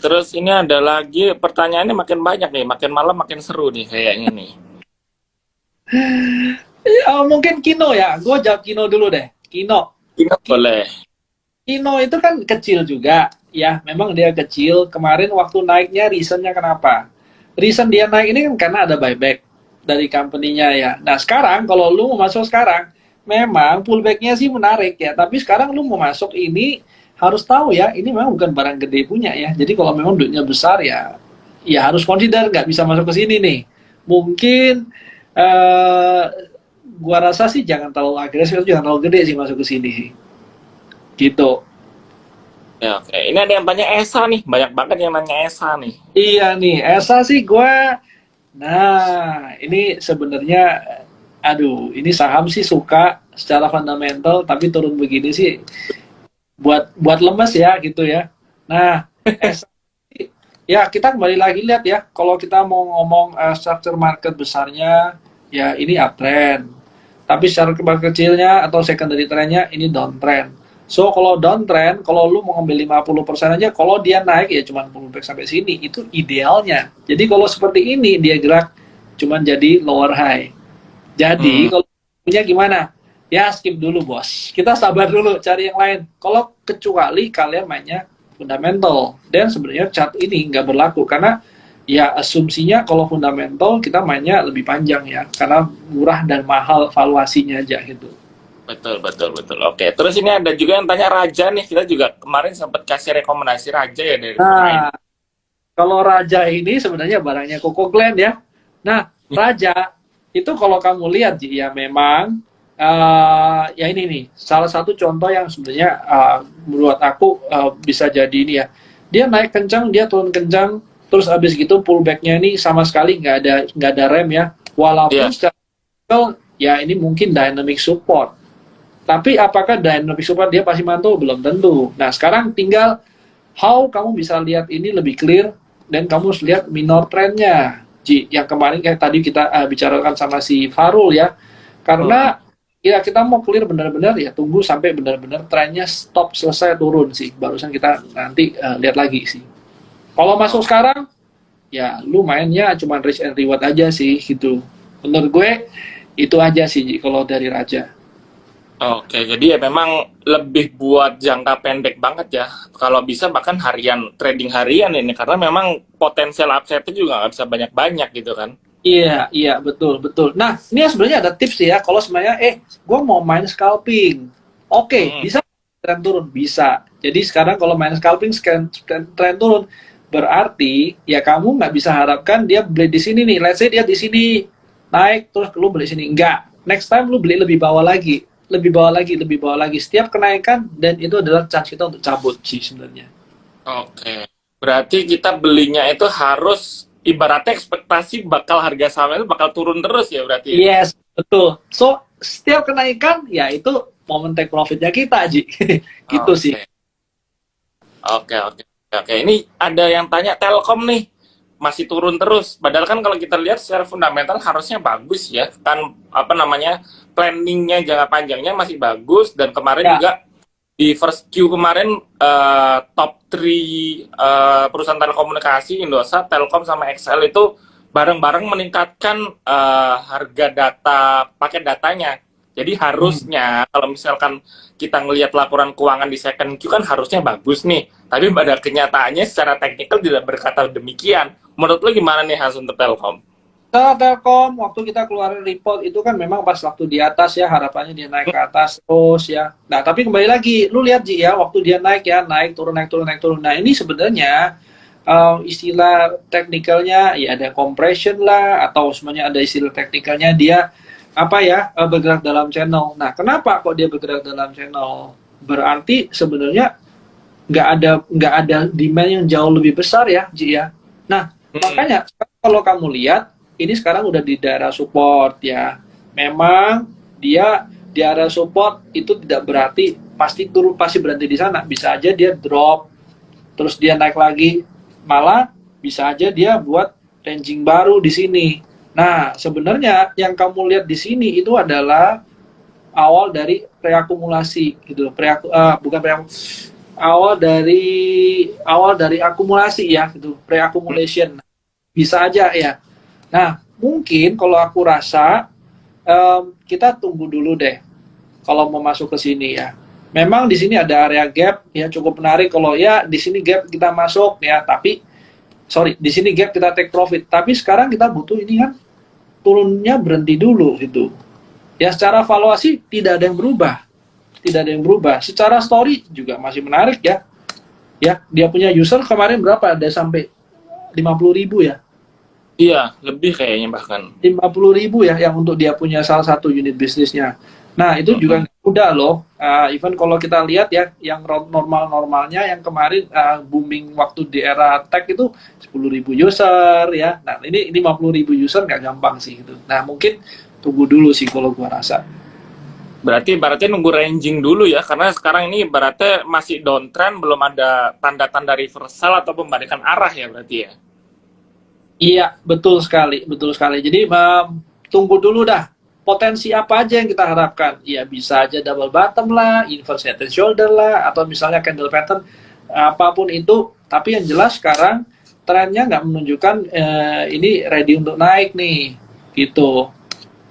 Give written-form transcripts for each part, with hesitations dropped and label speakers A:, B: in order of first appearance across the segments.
A: Terus ini ada lagi pertanyaannya makin banyak nih, makin malam makin seru nih kayaknya nih.
B: Mungkin Kino ya, gue jawab Kino dulu deh. Kino.
A: Ini boleh.
B: Kino itu kan kecil juga, ya. Memang dia kecil. Kemarin waktu naiknya, reasonnya kenapa? Reason dia naik ini kan karena ada buyback dari company-nya ya. Nah sekarang kalau lu mau masuk sekarang, memang pullback-nya sih menarik ya. Tapi sekarang lu mau masuk ini harus tahu ya, ini memang bukan barang gede punya ya. Jadi kalau memang duitnya besar ya, ya harus consider nggak bisa masuk ke sini nih. Mungkin eh gua rasa sih jangan terlalu agresif, jangan terlalu gede sih masuk ke sini gitu.
A: Ya, oke. Ini ada yang tanya Esa nih, banyak banget yang nanya Esa nih.
B: Iya nih, Esa sih gue. Nah, ini sebenarnya, aduh, ini saham sih suka secara fundamental, tapi turun begini sih buat buat lemes ya gitu ya. Nah, Esa, ya kita kembali lagi lihat ya, kalau kita mau ngomong structure market besarnya, ya ini uptrend. Tapi secara market kecilnya atau secondary trendnya ini downtrend. So kalau downtrend, kalau lu mau ngambil 50% aja, kalau dia naik ya cuma pullback sampai sini, itu idealnya. Jadi kalau seperti ini dia gerak cuma jadi lower high. Jadi
A: Hmm,
B: kalau punya gimana? Ya skip dulu bos. Kita sabar dulu cari yang lain. Kalau kecuali kalian mainnya fundamental, dan sebenarnya chart ini nggak berlaku karena ya asumsinya kalau fundamental kita mainnya lebih panjang ya karena murah dan mahal valuasinya aja gitu.
A: betul, betul, betul. Oke, terus ini ada juga yang tanya Raja nih. Kita juga kemarin sempat kasih rekomendasi Raja ya dari pemain.
B: Nah, kalau Raja ini sebenarnya barangnya Koko Glenn ya. Nah, Raja itu kalau kamu lihat Ji, ya memang ya ini nih salah satu contoh yang sebenarnya menurut aku bisa jadi ini ya. Dia naik kencang, dia turun kencang, terus abis gitu pullbacknya ini sama sekali nggak ada rem ya. Walaupun
A: Iya,
B: secara ya ini mungkin dynamic support. Tapi apakah dynamic support dia pasti mantul? Belum tentu. Nah, sekarang tinggal how kamu bisa lihat ini lebih clear dan kamu harus lihat minor trendnya. Ji, yang kemarin kayak tadi kita bicarakan sama si Farul ya.
A: hmm,
B: Karena ya kita mau clear benar-benar ya tunggu sampai benar-benar trennya stop selesai turun sih. Barusan kita nanti lihat lagi sih. Kalau masuk
A: oh,
B: sekarang ya lu mainnya cuma risk and reward aja sih gitu. Menurut gue itu aja sih Ji, kalau dari Raja.
A: oke. Jadi ya memang lebih buat jangka pendek banget ya. Kalau bisa bahkan harian, trading harian ini karena memang potensial upside-nya juga nggak bisa banyak-banyak gitu kan.
B: Iya, iya, betul, betul. Nah, ini sebenarnya ada tips ya. Kalau sebenarnya, gue mau main scalping. Oke,
A: Hmm,
B: bisa tren turun? Bisa. Jadi sekarang kalau main scalping, tren turun, berarti ya kamu nggak bisa harapkan dia beli di sini nih. Let's say dia di sini naik, terus lu beli sini. Enggak. Next time lu beli lebih bawah lagi. Lebih bawah lagi, lebih bawah lagi. Setiap kenaikan, dan itu adalah chance kita untuk cabut sih sebenarnya.
A: oke. Berarti kita belinya itu harus ibaratnya ekspektasi bakal harga sahamnya itu bakal turun terus ya berarti ya.
B: Yes, betul. So, setiap kenaikan, ya itu momen take profitnya kita, Ji. Gitu sih.
A: Oke. Oke, oke. Oke, ini ada yang tanya Telkom nih masih turun terus. Padahal kan kalau kita lihat secara fundamental harusnya bagus ya. Kan apa namanya? Planningnya jangka panjangnya masih bagus dan kemarin
B: Ya,
A: juga di first Q kemarin top 3 perusahaan telekomunikasi Indosat, Telkom sama XL itu bareng-bareng meningkatkan harga data paket datanya. Jadi
B: hmm.
A: harusnya kalau misalkan kita ngelihat laporan keuangan di second Q kan harusnya bagus nih. Tapi pada kenyataannya secara teknikal tidak berkata demikian. Menurut lo gimana nih Hans untuk Telkom?
B: Telkom, waktu kita keluarin report itu kan memang pas waktu di atas ya, harapannya dia naik ke atas terus ya. Nah, tapi kembali lagi, lu lihat Ji ya, waktu dia naik ya, naik turun, naik turun, naik turun. Nah, ini sebenarnya istilah teknikalnya ya ada compression lah, atau semuanya ada istilah teknikalnya dia apa ya, bergerak dalam channel. Nah, kenapa kok dia bergerak dalam channel? Berarti sebenarnya nggak ada demand yang jauh lebih besar ya, Ji ya. Nah,
A: Hmm,
B: makanya kalau kamu lihat ini sekarang udah di daerah support ya. Memang dia di area support itu tidak berarti pasti turun, pasti berhenti di sana. Bisa aja dia drop, terus dia naik lagi. Malah bisa aja dia buat ranging baru di sini. Nah, sebenarnya yang kamu lihat di sini itu adalah awal dari preakumulasi gitu. Bukan preakumulasi, awal dari akumulasi ya, gitu, pre-accumulation. Bisa aja ya. Nah, mungkin kalau aku rasa kita tunggu dulu deh kalau mau masuk ke sini ya. Memang di sini ada area gap ya cukup menarik kalau ya di sini gap kita masuk ya, tapi sorry di sini gap kita take profit. Tapi sekarang kita butuh ini kan turunnya berhenti dulu gitu. Ya secara valuasi tidak ada yang berubah, tidak ada yang berubah. Secara story juga masih menarik ya. Ya dia punya user kemarin berapa? Ada sampai 50.000 ya.
A: Iya, lebih kayaknya bahkan.
B: 50.000 ya yang untuk dia punya salah satu unit bisnisnya. Nah, itu juga nggak mudah loh. Even kalau kita lihat ya, yang normal-normalnya yang kemarin booming waktu di era tech itu 10.000 user ya. Nah, ini 50.000 user nggak gampang sih itu. Nah, mungkin tunggu dulu sih kalau gua rasa.
A: Berarti nunggu ranging dulu ya, karena sekarang ini berarti masih downtrend, belum ada tanda-tanda reversal atau pembalikan arah ya berarti ya.
B: Iya, betul sekali, betul sekali. Jadi tunggu dulu dah. Potensi apa aja yang kita harapkan? Ya bisa aja double bottom lah, inverse head and shoulder lah, atau misalnya candle pattern, apapun itu. Tapi yang jelas sekarang trennya nggak menunjukkan ini ready untuk naik nih, gitu.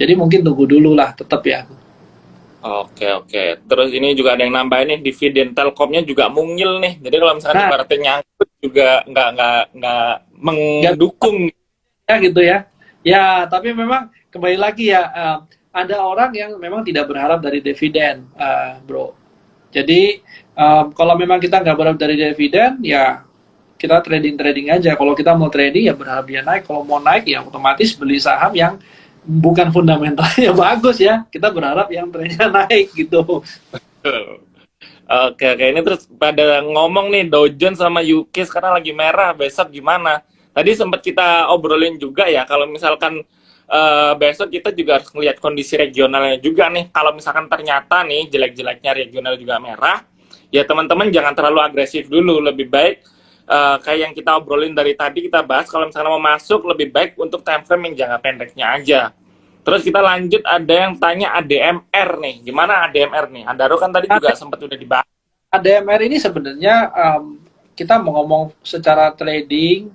B: Jadi mungkin tunggu dulu lah, tetap ya.
A: Oke, oke. Terus ini juga ada yang nambahin nih, dividen Telkomnya juga mungil nih. Jadi kalau misalkan
B: Nah,
A: ibaratnya nyangkut juga nggak
B: nggak
A: mendukung.
B: ya gitu ya. Ya, tapi memang kembali lagi ya, ada orang yang memang tidak berharap dari dividen, bro. Jadi kalau memang kita nggak berharap dari dividen, ya kita trading aja. Kalau kita mau trading ya berharap dia naik. Kalau mau naik ya otomatis beli saham yang bukan fundamentalnya bagus ya. Kita berharap yang trennya naik gitu.
A: Oke, oke. Ini terus pada ngomong nih, Dow Jones sama UK sekarang lagi merah, besok gimana? Tadi sempat kita obrolin juga ya, kalau misalkan besok kita juga harus melihat kondisi regionalnya juga nih. Kalau misalkan ternyata nih jelek-jeleknya regional juga merah, ya teman-teman jangan terlalu agresif dulu. Lebih baik kayak yang kita obrolin dari tadi kita bahas, kalau misalkan mau masuk lebih baik untuk time frame yang jangka pendeknya aja. Terus kita lanjut, ada yang tanya ADMR nih. Gimana ADMR nih? Andaro kan tadi juga sempat udah dibahas.
B: ADMR ini sebenarnya kita mau ngomong secara trading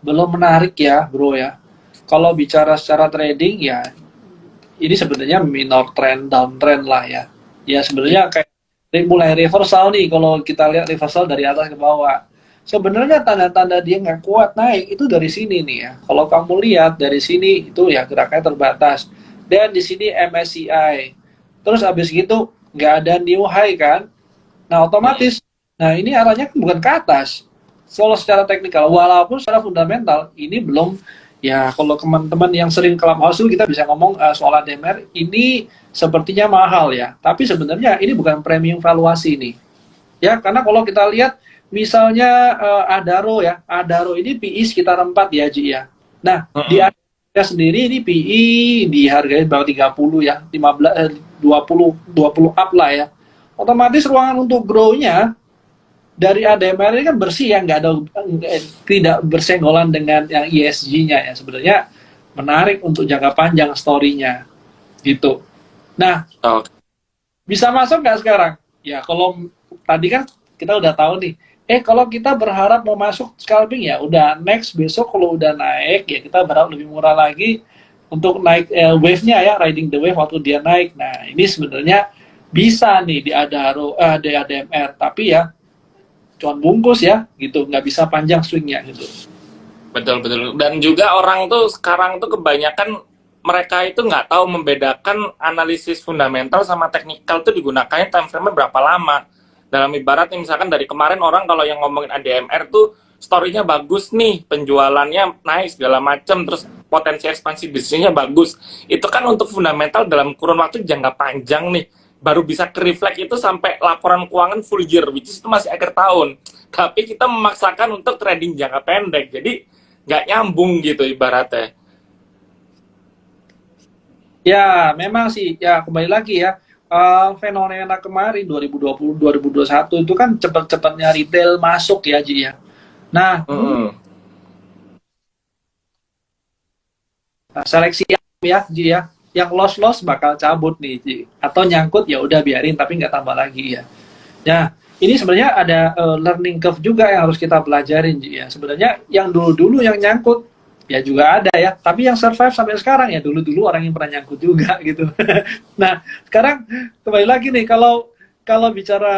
B: belum menarik ya, bro ya. Kalau bicara secara trading ya ini sebenarnya minor trend, downtrend lah ya. Ya sebenarnya kayak mulai reversal nih kalau kita lihat reversal dari atas ke bawah. Sebenarnya tanda-tanda dia nggak kuat naik itu dari sini nih ya. Kalau kamu lihat dari sini itu ya gerakannya terbatas. Dan di sini MSCI. Terus abis gitu nggak ada new high kan. Nah otomatis, nah ini arahnya kan bukan ke atas. Kalau secara teknikal, walaupun secara fundamental ini belum. Ya, kalau teman-teman yang sering Clubhouse itu kita bisa ngomong soal ADMR, ini sepertinya mahal ya. Tapi sebenarnya ini bukan premium valuasi nih. Ya, karena kalau kita lihat misalnya Adaro ya, Adaro ini PI sekitar 4 ya, Ji ya. Nah, di Adaro sendiri ini PI dihargai bawah 30 ya, 15 20 up lah ya. Otomatis ruangan untuk grow-nya dari ADMR ini kan bersih ya, nggak ada tidak bersenggolan dengan yang ESG-nya ya. Sebenarnya menarik untuk jangka panjang story-nya gitu. Nah, bisa masuk nggak sekarang? Ya kalau tadi kan kita udah tahu nih. Kalau kita berharap mau masuk scalping ya udah next besok kalau udah naik ya kita berharap lebih murah lagi untuk naik wave-nya ya, riding the wave waktu dia naik. Nah, ini sebenarnya bisa nih di Adaro di ADMR, tapi ya cuan bungkus ya gitu, nggak bisa panjang swingnya gitu.
A: Betul, betul. Dan juga orang tuh sekarang tuh kebanyakan mereka itu nggak tahu membedakan analisis fundamental sama teknikal tuh digunakannya time frame-nya berapa lama. Dalam ibaratnya misalkan dari kemarin orang kalau yang ngomongin ADMR tuh story-nya bagus nih, penjualannya naik segala macam, terus potensi ekspansi bisnisnya bagus. Itu kan untuk fundamental dalam kurun waktu jangka panjang nih. Baru bisa ke-reflect itu sampai laporan keuangan full year, which is itu masih akhir tahun. Tapi kita memaksakan untuk trading jangka pendek. Jadi nggak nyambung gitu ibaratnya.
B: Ya, memang sih ya kembali lagi ya. Fenomena kemarin 2020 2021 itu kan cepat-cepatnya retail masuk ya, Ji ya. Nah, seleksi ya, Ji ya. Yang loss bakal cabut nih, Ji. Atau nyangkut ya udah biarin tapi nggak tambah lagi ya. Ya, ini sebenarnya ada learning curve juga yang harus kita pelajarin, Ji, ya. Sebenarnya yang dulu-dulu yang nyangkut ya juga ada ya, tapi yang survive sampai sekarang ya dulu-dulu orang yang pernah nyangkut juga gitu. Nah, sekarang kembali lagi nih, kalau kalau bicara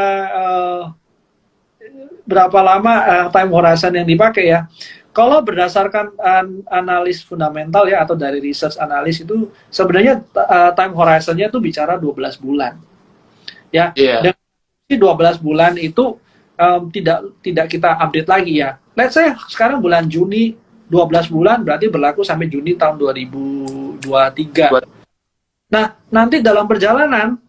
B: berapa lama time horizon yang dipakai ya. Kalau berdasarkan analis fundamental ya atau dari research analis itu sebenarnya time horizonnya itu bicara 12 bulan. Ya.
A: Iya.
B: Dan 12 bulan itu tidak kita update lagi ya. Let's say sekarang bulan Juni 12 bulan berarti berlaku sampai Juni tahun 2023.
A: Buat
B: Nah, nanti dalam perjalanan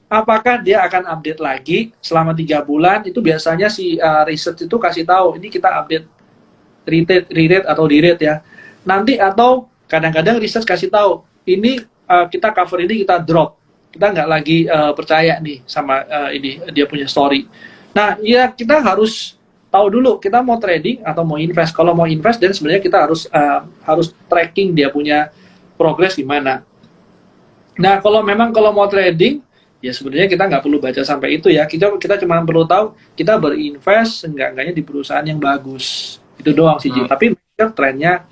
B: apakah dia akan update lagi selama 3 bulan? Itu biasanya si research itu kasih tahu ini kita update re-rate atau di-rate ya. Nanti atau kadang-kadang research kasih tahu ini kita cover ini kita drop. Kita nggak lagi percaya nih sama ini dia punya story. Nah, ya kita harus tahu dulu kita mau trading atau mau invest. Kalau mau invest dan sebenarnya kita harus tracking dia punya progress gimana. Nah, kalau mau trading, ya sebenarnya kita nggak perlu baca sampai itu ya. Kita cuma perlu tahu kita berinvest enggak-enggaknya di perusahaan yang bagus. Itu doang sih, Ji. Tapi trennya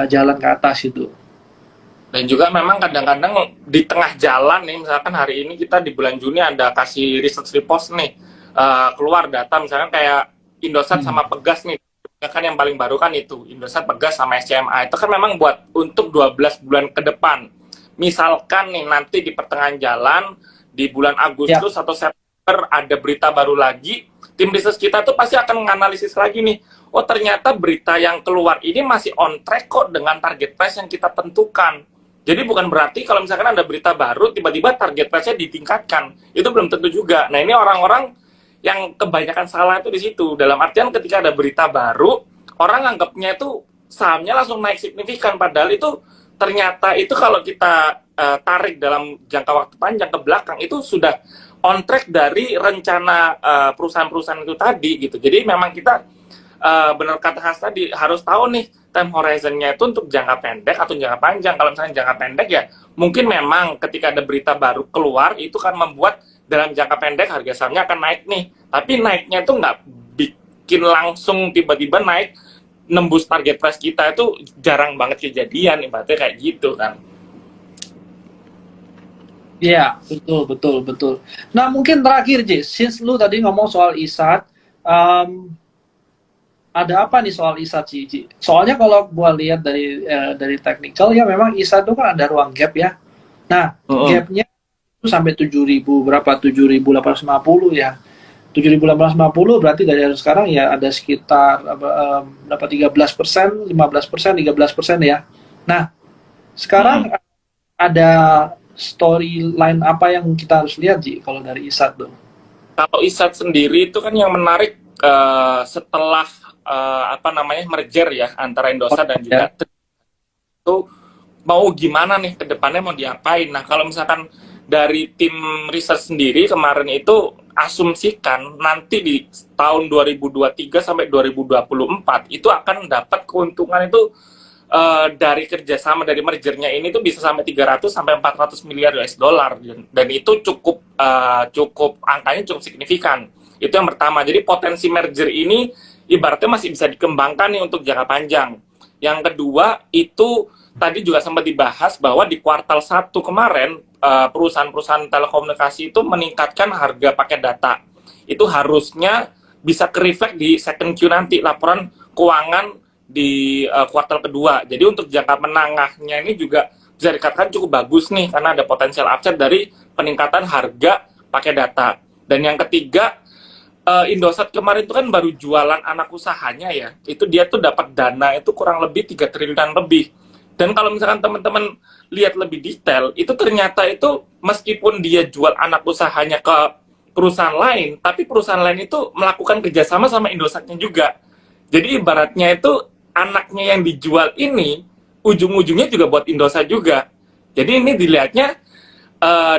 B: jalan ke atas itu.
A: Dan juga memang kadang-kadang di tengah jalan nih, misalkan hari ini kita di bulan Juni ada kasih research report nih, keluar data misalkan kayak Indosat sama Pegas nih, kan yang paling baru kan itu, Indosat, Pegas, sama SCMA, itu kan memang buat untuk 12 bulan ke depan. Misalkan nih nanti di pertengahan jalan, di bulan Agustus atau September ada berita baru lagi, tim research kita tuh pasti akan menganalisis lagi nih, oh ternyata berita yang keluar ini masih on track kok dengan target price yang kita tentukan. Jadi bukan berarti kalau misalkan ada berita baru, tiba-tiba target price-nya ditingkatkan. Itu belum tentu juga. Nah, ini orang-orang yang kebanyakan salah itu di situ. Dalam artian ketika ada berita baru, orang anggapnya itu sahamnya langsung naik signifikan. Padahal itu ternyata itu kalau kita tarik dalam jangka waktu panjang ke belakang, itu sudah on track dari rencana perusahaan-perusahaan itu tadi gitu. Jadi memang kita benar kata Hans tadi harus tahu nih time horizon-nya itu untuk jangka pendek atau jangka panjang. Kalau misalnya jangka pendek ya mungkin memang ketika ada berita baru keluar itu kan membuat dalam jangka pendek harga sahamnya akan naik nih. Tapi naiknya itu nggak bikin langsung tiba-tiba naik nembus target price kita, itu jarang banget kejadian, ibaratnya kayak gitu kan.
B: Iya, betul. Nah, mungkin terakhir, Ji, since lu tadi ngomong soal ISAT, ada apa nih soal ISAT, Ji? Soalnya kalau gua lihat dari technical ya memang ISAT itu kan ada ruang gap ya. Nah, gapnya itu sampai 7.000 berapa? 7.850 ya. 7.850 berarti dari sekarang ya ada sekitar berapa 13%, 15%, 13% ya. Nah, sekarang ada storyline apa yang kita harus lihat, Ji, kalau dari ISAT tuh?
A: Kalau ISAT sendiri itu kan yang menarik setelah merger ya antara Indosat dan juga itu mau gimana nih ke depannya, mau diapain. Nah, kalau misalkan dari tim riset sendiri kemarin itu asumsikan nanti di tahun 2023 sampai 2024 itu akan dapat keuntungan itu dari kerjasama dari mergernya ini tuh bisa sampai 300 sampai 400 miliar US dollar, dan itu cukup angkanya cukup signifikan. Itu yang pertama. Jadi potensi merger ini ibaratnya masih bisa dikembangkan nih untuk jangka panjang. Yang kedua itu tadi juga sempat dibahas bahwa di kuartal 1 kemarin perusahaan-perusahaan telekomunikasi itu meningkatkan harga paket data. Itu harusnya bisa ke-reflect di second Q nanti, laporan keuangan di kuartal kedua. Jadi untuk jangka menengahnya ini juga bisa dikatakan cukup bagus nih, karena ada potensial upside dari peningkatan harga paket data. Dan yang ketiga, Indosat kemarin itu kan baru jualan anak usahanya ya, itu dia tuh dapat dana itu kurang lebih 3 triliunan lebih. Dan kalau misalkan teman-teman lihat lebih detail, itu ternyata itu meskipun dia jual anak usahanya ke perusahaan lain, tapi perusahaan lain itu melakukan kerjasama sama Indosatnya juga. Jadi ibaratnya itu anaknya yang dijual ini ujung-ujungnya juga buat Indosat juga. Jadi ini dilihatnya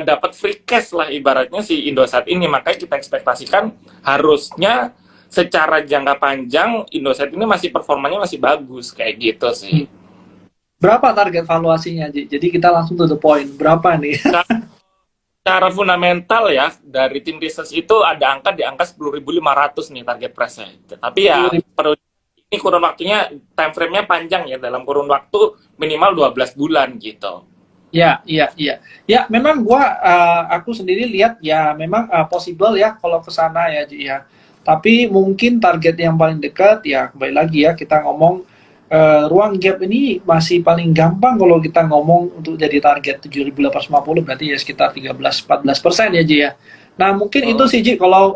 A: dapat free cash lah ibaratnya si Indosat ini. Makanya kita ekspektasikan harusnya secara jangka panjang Indosat ini masih performanya masih bagus kayak gitu sih.
B: Berapa target valuasinya, Ji? Jadi kita langsung to the point. Berapa nih?
A: secara fundamental ya, dari tim research itu ada angka di angka 10.500 nih target price-nya. Tapi ya perlu ini kurun waktunya, time frame-nya panjang ya, dalam kurun waktu minimal 12 bulan gitu.
B: Ya, iya, iya. Ya, memang aku sendiri lihat ya memang possible ya kalau ke sana ya, Ji, ya. Tapi mungkin target yang paling dekat ya kembali lagi ya kita ngomong ruang gap ini masih paling gampang kalau kita ngomong untuk jadi target 7.850 berarti ya sekitar 13-14% ya, Ji, ya. Nah, mungkin itu sih, Ji, kalau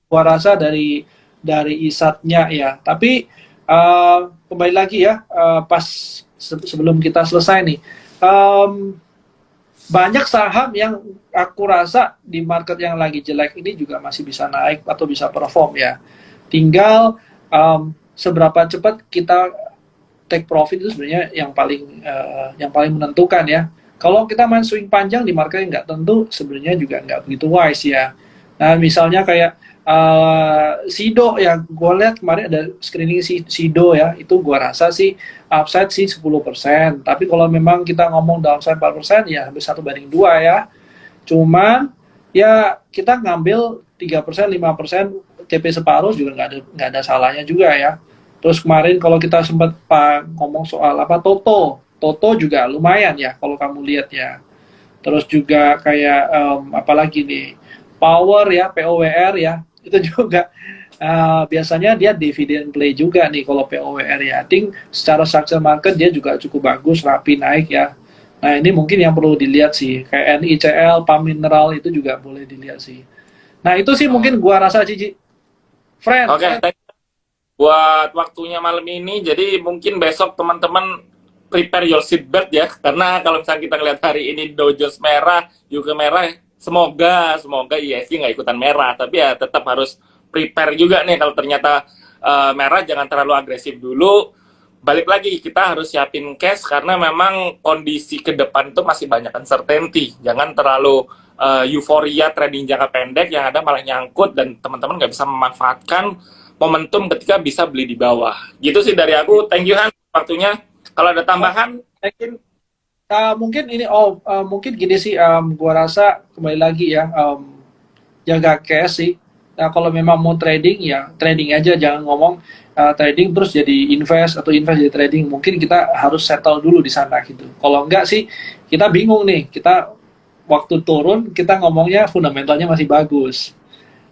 B: gua rasa dari isatnya ya. Tapi kembali lagi ya pas sebelum kita selesai nih. Banyak saham yang aku rasa di market yang lagi jelek ini juga masih bisa naik atau bisa perform ya. Tinggal seberapa cepat kita take profit itu sebenarnya yang paling menentukan ya. Kalau kita main swing panjang di market yang nggak tentu sebenarnya juga nggak begitu wise ya. Nah, misalnya kayak Sido ya, gue lihat kemarin ada screening Sido ya, itu gue rasa sih upside sih 10%. Tapi kalau memang kita ngomong downside 4% ya hampir 1/2 ya. Cuman ya kita ngambil 3%, 5% TP separuh juga nggak ada salahnya juga ya. Terus kemarin kalau kita sempat ngomong soal apa Toto juga lumayan ya kalau kamu lihat ya. Terus juga kayak apalagi nih Power ya, POWR ya, itu juga biasanya dia dividend play juga nih kalau POWR ya. I think secara structure market dia juga cukup bagus, rapi naik ya. Nah, ini mungkin yang perlu dilihat sih. Kayak NICL, PAM Mineral itu juga boleh dilihat sih. Nah, itu sih mungkin gua rasa, Cici. Friend.
A: Oke, thank you buat waktunya malam ini. Jadi mungkin besok teman-teman prepare your seatbelt ya, karena kalau misalnya kita lihat hari ini Dow Jones merah, UK merah, semoga ISG nggak ikutan merah, tapi ya tetap harus prepare juga nih kalau ternyata merah, jangan terlalu agresif dulu. Balik lagi, kita harus siapin cash karena memang kondisi ke depan itu masih banyak uncertainty. Jangan terlalu euforia trading jangka pendek yang ada malah nyangkut dan teman-teman nggak bisa memanfaatkan momentum ketika bisa beli di bawah. Gitu sih dari aku. Thank you Han waktunya. Kalau ada tambahan,
B: mungkin ini mungkin gini sih, gua rasa kembali lagi ya, jaga cash sih. Nah, kalau memang mau trading ya trading aja, jangan ngomong trading terus jadi invest atau invest jadi trading. Mungkin kita harus settle dulu di sana gitu. Kalau enggak sih kita bingung nih. Kita waktu turun kita ngomongnya fundamentalnya masih bagus.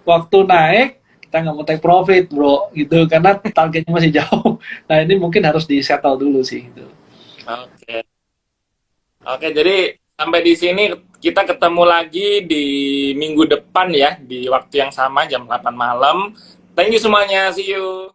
B: Waktu naik kita nggak mau take profit, bro, gitu, karena targetnya masih jauh. Nah, ini mungkin harus di settle dulu sih gitu.
A: Oke. Oke, jadi sampai di sini kita ketemu lagi di minggu depan ya, di waktu yang sama jam 8 malam. Thank you semuanya, see you.